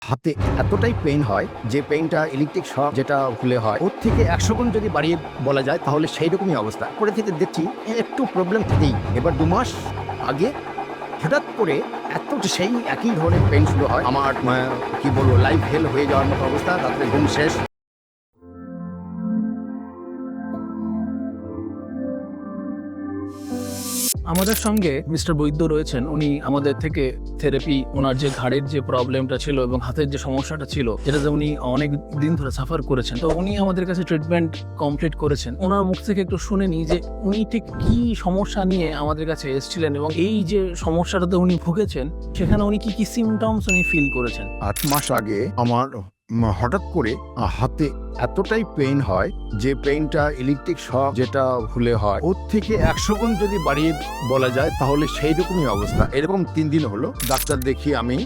হাতে এতটাই পেইন হয় যে পেইনটা ইলেকট্রিক শক যেটা হলে হয় ওর থেকে 100 গুণ যদি বাড়িয়ে বলা যায় তাহলে সেই রকমই অবস্থা পরে থেকে দেখছি একটু প্রবলেম থেকেই এবার 2 মাস আগে হঠাৎ করে এত সেই একই ধরনের পেইন শুরু হয় আমার কি বলবো লাইফ হেল হয়ে যাওয়ার মতো অবস্থা রাত্রে ঘুম শেষ। আমাদের সঙ্গে মিস্টার বৈদ্য রয়েছেন। উনি আমাদের থেকে থেরাপি, ওনার যে ঘাড়ের যে প্রবলেমটা ছিল এবং হাতের যে সমস্যাটা ছিল যেটাতে উনি অনেক দিন ধরে সাফার করেছেন, তো উনি আমাদের কাছে ট্রিটমেন্ট কমপ্লিট করেছেন। ওনার মুখ থেকে একটু শুনে নিই যে উনি ঠিক কি সমস্যা নিয়ে আমাদের কাছে এসেছিলেন এবং এই যে সমস্যাটাতে উনি ভুগেছেন সেখানে উনি কি কি সিমটমস উনি ফিল করেছেন। 8 মাস আগে আমার হঠাৎ করে হাতে এতটাই পেইন হয় যে পেইনটা ইলেকট্রিক শক যেটা হলে হয় ওর থেকে 100 গুণ যদি বাড়িয়ে বলা যায় তাহলে সেই রকমই অবস্থা। এরকম 3 দিন হলো ডাক্তার দেখিয়ে আমি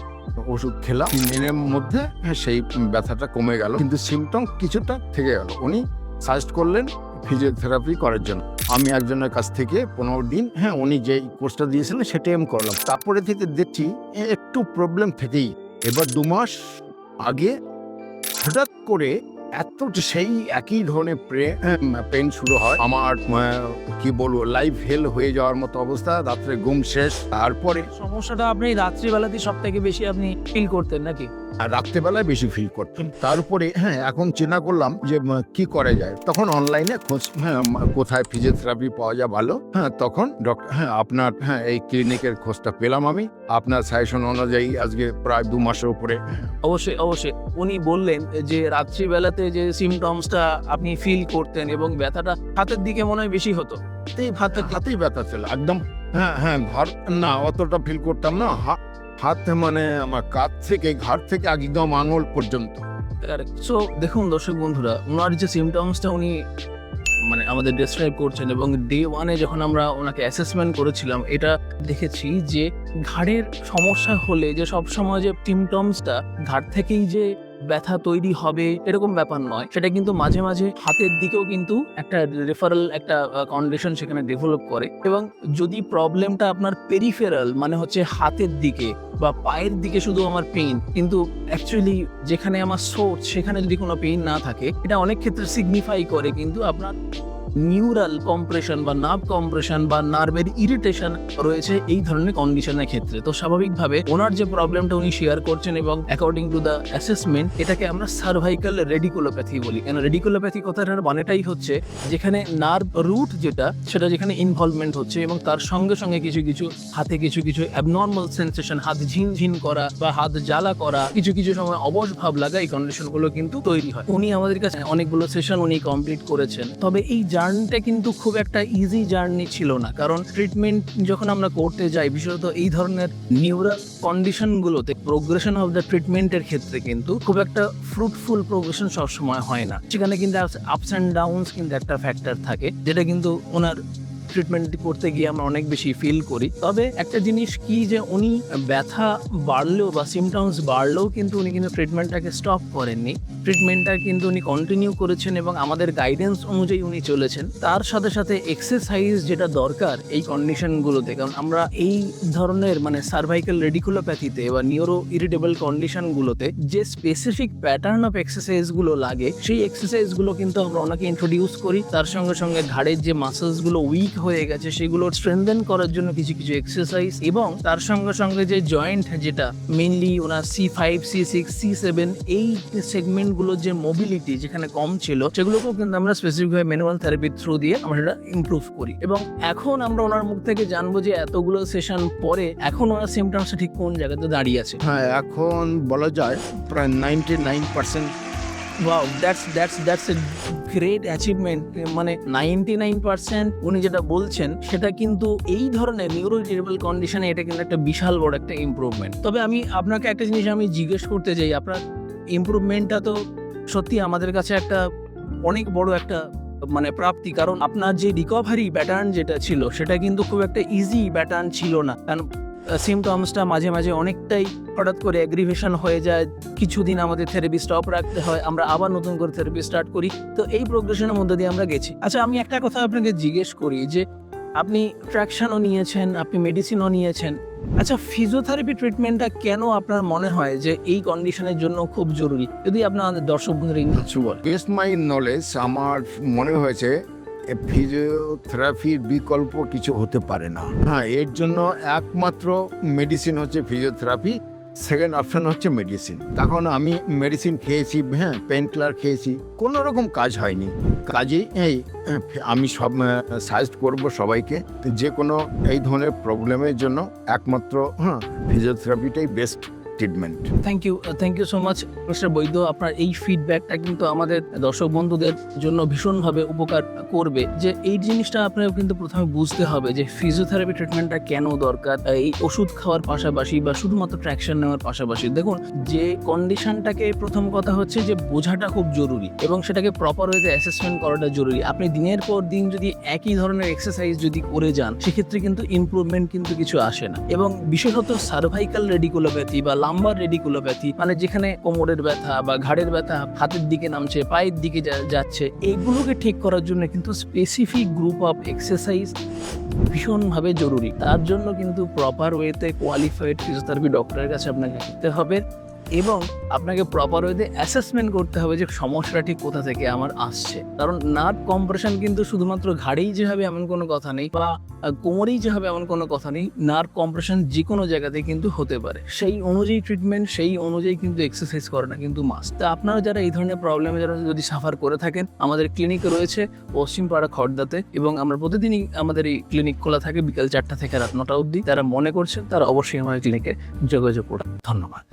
ওষুধ খেলাম, 3 দিনের মধ্যে সেই ব্যথাটা কমে গেল, কিন্তু সিমটম কিছুটা থেকে গেল। উনি সাজেস্ট করলেন ফিজিওথেরাপি করার জন্য। আমি একজনের কাছ থেকে 15 দিন উনি যেই কোর্সটা দিয়েছিলেন সেটাই আমি করলাম। তারপরে থেকে দেখছি একটু প্রবলেম থেকেই এবার 2 মাস আগে হঠাৎ করে এত সেই একই ধরনের পেন শুরু হয় আমার কি বলবো লাইফ হেল হয়ে যাওয়ার মতো অবস্থা, রাত্রে ঘুম শেষ। তারপরে সমস্যাটা আপনি রাত্রিবেলাতে সব থেকে বেশি আপনি ফিল করতেন নাকি? রাত্রেবেলায় বেশি ফিল করতাম। তারপরে এখন চিন্তা করলাম যে কি করা যায়। তখন অনলাইনে খোঁজ কোথায় ফিজিওথেরাপি পাওয়া যায় ভালো, তখন ডক্টর আপনার এই ক্লিনিকের খোঁজটা পেলাম আমি। আপনার সাজেশন অনুযায়ী আজকে প্রায় 2 মাসের উপরে। অবশ্যই অবশ্যই উনি বললেন যে রাত্রিবেলাতে যে সিমটমসটা আপনি ফিল করতেন এবং ব্যথাটা হাতের দিকে মনে হয় বেশি হতো। হাতেই ব্যথা ছিল একদম। ঘর না অতটা ফিল করতাম না, হাত মানে আমার কাঁধ থেকে ঘাড় থেকে একদম আঙুল পর্যন্ত। সো দেখুন দর্শক বন্ধুরা, ওনার যে সিমটমসটা উনি মানে আমাদের ডেসক্রাইব করছেন এবং ডে 1-এ যখন আমরা ওনাকে অ্যাসেসমেন্ট করেছিলাম এটা দেখেছি যে ঘাড়ের সমস্যা হলে যে সবসময় যে সিমটমসটা ঘাড় থেকেই যে ব্যথা তৈরি হবে এরকম ব্যাপার নয়, সেটা কিন্তু মাঝে মাঝে হাতের দিকেও কিন্তু একটা রেফারেল একটা কন্ডিশন সেখানে ডেভেলপ করে। এবং যদি প্রবলেমটা আপনার পেরিফেরাল মানে হচ্ছে হাতের দিকে বা পায়ের দিকে শুধু আমার পেইন, কিন্তু অ্যাকচুয়ালি যেখানে আমার সোর্স সেখানে যদি কোনো পেইন না থাকে, এটা অনেক ক্ষেত্রে সিগনিফাই করে কিন্তু আপনার নিউরাল কম্প্রেশন বা নার্ভ কম্প্রেশন বা নার্ভের ইরিটেশন রয়েছে এই ধরনের কন্ডিশনের ক্ষেত্রে। তো স্বাভাবিকভাবে ওনার যে প্রবলেমটা উনি শেয়ার করছেন এবং অ্যাকর্ডিং টু দ্য অ্যাসেসমেন্ট এটাকে আমরা সার্ভাইকাল রেডিকুলোপ্যাথি বলি। কেন রেডিকুলোপ্যাথি কথাটার মানেটাই হচ্ছে যেখানে নার্ভ রুট যেটা সেটা যেখানে ইনভলভমেন্ট হচ্ছে এবং তার সঙ্গে সঙ্গে কিছু কিছু হাতে কিছু কিছু অ্যাবনর্মাল সেন্সেশন, হাত ঝিনঝিন করা বা হাত জ্বালা করা, কিছু কিছু সময় অবশ ভাব লাগা, এই কন্ডিশনগুলো কিন্তু তৈরি হয়। উনি আমাদের কাছে অনেকগুলো সেশন উনি কমপ্লিট করেছেন। তবে এই জার্নিটা কিন্তু খুব একটা ইজি জার্নি ছিল না, কারণ ট্রিটমেন্ট যখন আমরা করতে যাই বিশেষত এই ধরনের নিউরাল কন্ডিশনগুলোতে প্রোগ্রেশন অফ দ্য ট্রিটমেন্টের ক্ষেত্রে কিন্তু খুব একটা ফ্রুটফুল প্রোগ্রেশন সবসময় হয় না। সেখানে কিন্তু আপস অ্যান্ড ডাউনস কিন্তু একটা ফ্যাক্টর থাকে, যেটা কিন্তু ওনার ট্রিটমেন্ট করতে গিয়ে আমরা অনেক বেশি ফিল করি। তবে একটা জিনিস কি যে উনি ব্যথা বাড়লেও বা সিমটমস বাড়লেও কিন্তু উনি কিন্তু ট্রিটমেন্টটাকে স্টপ করেননি, ট্রিটমেন্টটা কিন্তু উনি কন্টিনিউ করেছেন এবং আমাদের গাইডেন্স অনুযায়ী উনি চলেছেন। তার সাথে সাথে এক্সারসাইজ যেটা দরকার এই কন্ডিশনগুলোতে, কারণ আমরা এই ধরনের মানে সার্ভাইকাল রেডিকুলোপ্যাথিতে বা নিউরো ইরিটেবল কন্ডিশনগুলোতে যে স্পেসিফিক প্যাটার্ন অফ এক্সারসাইজগুলো লাগে সেই এক্সারসাইজগুলো কিন্তু আমরা ওনাকে ইন্ট্রোডিউস করি। তার সঙ্গে সঙ্গে ঘাড়ের যে মাসেলসগুলো উইক হয়ে গেছে সেগুলো স্ট্রেনথেন করার জন্য কিছু কিছু এক্সারসাইজ, এবং তার সঙ্গে সঙ্গে যে জয়েন্ট যেটা মেইনলি ওনার C5, C6, C7 এই সেগমেন্টগুলো যে মোবিলিটি যেখানে কম ছিল সেগুলোকেও কিন্তু আমরা স্পেসিফিকভাবে ম্যানুয়াল থেরাপির থ্রু দিয়ে আমরা সেটা ইমপ্রুভ করি। এবং এখন আমরা ওনার মুখ থেকে জানবো যে এতগুলো সেশন পরে এখন ওনার সিমটমসটা ঠিক কোন জায়গাতে দাঁড়িয়ে আছে। এখন বলা যায় প্রায় 99%। Wow, that's a great achievement. মানে 99% উনি যেটা বলছেন সেটা কিন্তু এই ধরনের নিউরো ইরিটেবল কন্ডিশনে এটা কিন্তু একটা বিশাল বড় একটা ইমপ্রুভমেন্ট। তবে আমি আপনাকে একটা জিনিস আমি জিজ্ঞেস করতে চাই, আপনার ইমপ্রুভমেন্টটা তো সত্যি আমাদের কাছে একটা অনেক বড় একটা মানে প্রাপ্তি, কারণ আপনার যে রিকভারি প্যাটার্ন যেটা ছিল সেটা কিন্তু খুব একটা ইজি প্যাটার্ন ছিল না। কারণ সিমটমসটা মাঝে মাঝে অনেকটাই হঠাৎ করে অ্যাগ্রিভেশন হয়ে যায়, কিছুদিন আমাদের থেরাপি স্টপ রাখতে হয়, আমরা আবার নতুন করে থেরাপি স্টার্ট করি। তো এই প্রোগ্রেশনের মধ্যে দিয়ে আমরা গেছি। আচ্ছা, আমি একটা কথা আপনাকে জিজ্ঞেস করি যে আপনি ট্র্যাকশনও নিয়েছেন, আপনি মেডিসিনও নিয়েছেন, আচ্ছা, ফিজিওথেরাপি ট্রিটমেন্টটা কেন আপনার মনে হয় যে এই কন্ডিশনের জন্য খুব জরুরি, যদি আপনার আমাদের দর্শক বন্ধুরা কিছু বল। বেস্ট মাই নলেজ আমার মনে হয়েছে ফিজিওথেরাপির বিকল্প কিছু হতে পারে না। হ্যাঁ, এর জন্য একমাত্র মেডিসিন হচ্ছে ফিজিওথেরাপি, সেকেন্ড অপশন হচ্ছে মেডিসিন। তখন আমি মেডিসিন খেয়েছি, হ্যাঁ পেন কিলার খেয়েছি, কোনো রকম কাজ হয়নি। কাজেই আমি সব সাজেস্ট করব সবাইকে যে কোনো এই ধরনের প্রবলেমের জন্য একমাত্র ফিজিওথেরাপিটাই best treatment. Thank you so much mister Baidya. আপনার এই ফিডব্যাকটা কিন্তু আমাদের দর্শক বন্ধুদের জন্য ভীষণভাবে উপকার করবে, যে এই জিনিসটা আপনার কিন্তু প্রথমে বুঝতে হবে যে ফিজিওথেরাপি ট্রিটমেন্টটা কেন দরকার। এই ওষুধ খাওয়ার পাশাপাশি বা শুধুমাত্র ট্র্যাকশন নেওয়ার পাশাপাশি, দেখুন যে কন্ডিশনটাকে প্রথম কথা হচ্ছে যে বোঝাটা খুব জরুরি এবং সেটাকে প্রপার ওয়েতে অ্যাসেসমেন্ট করাটা জরুরি। আপনি দিনের পর দিন যদি একই ধরনের এক্সারসাইজ যদি করে যান, সেক্ষেত্রে কিন্তু ইমপ্রুভমেন্ট কিন্তু কিছু আসে না। এবং বিশেষত সার্ভাইকাল রেডিকুলোপ্যাথি বা লাম্বার রেডিকুলোপ্যাথি, মানে যেখানে কোমরের ব্যথা বা ঘাড়ের ব্যথা হাতের দিকে নামছে, পায়ের দিকে যাচ্ছে, এইগুলোকে ঠিক করার জন্য কিন্তু স্পেসিফিক গ্রুপ অফ এক্সারসাইজ ভীষণভাবে জরুরি। তার জন্য কিন্তু প্রপার ওয়েতে কোয়ালিফাইড ফিজিওথেরাপি ডক্টরের কাছে আপনাকে যেতে হবে এবং আপনাকে প্রপার ওয়েতে অ্যাসেসমেন্ট করতে হবে যে সমস্যাটা ঠিক কোথা থেকে আমার আসছে। কারণ নার্ভ কম্প্রেশন কিন্তু শুধুমাত্র ঘাড়েই যে হবে এমন কোনো কথা নেই, বা কোমরেই যে হবে এমন কোনো কথা নেই। নার্ভ কম্প্রেশন যে কোনো জায়গাতে কিন্তু হতে পারে। সেই অনুযায়ী ট্রিটমেন্ট, সেই অনুযায়ী কিন্তু এক্সারসাইজ করাটা কিন্তু মাস্ট। তা আপনারা যারা এই ধরনের প্রবলেমে যারা যদি সাফার করে থাকেন, আমাদের ক্লিনিক রয়েছে পশ্চিমপাড়া খড়দাতে এবং আমরা প্রতিদিনই আমাদের এই ক্লিনিক খোলা থাকে বিকাল 4টা থেকে রাত 9টা অবধি। তারা মনে করছেন তারা অবশ্যই আমাদের ক্লিনিকে যোগাযোগ করুন। ধন্যবাদ।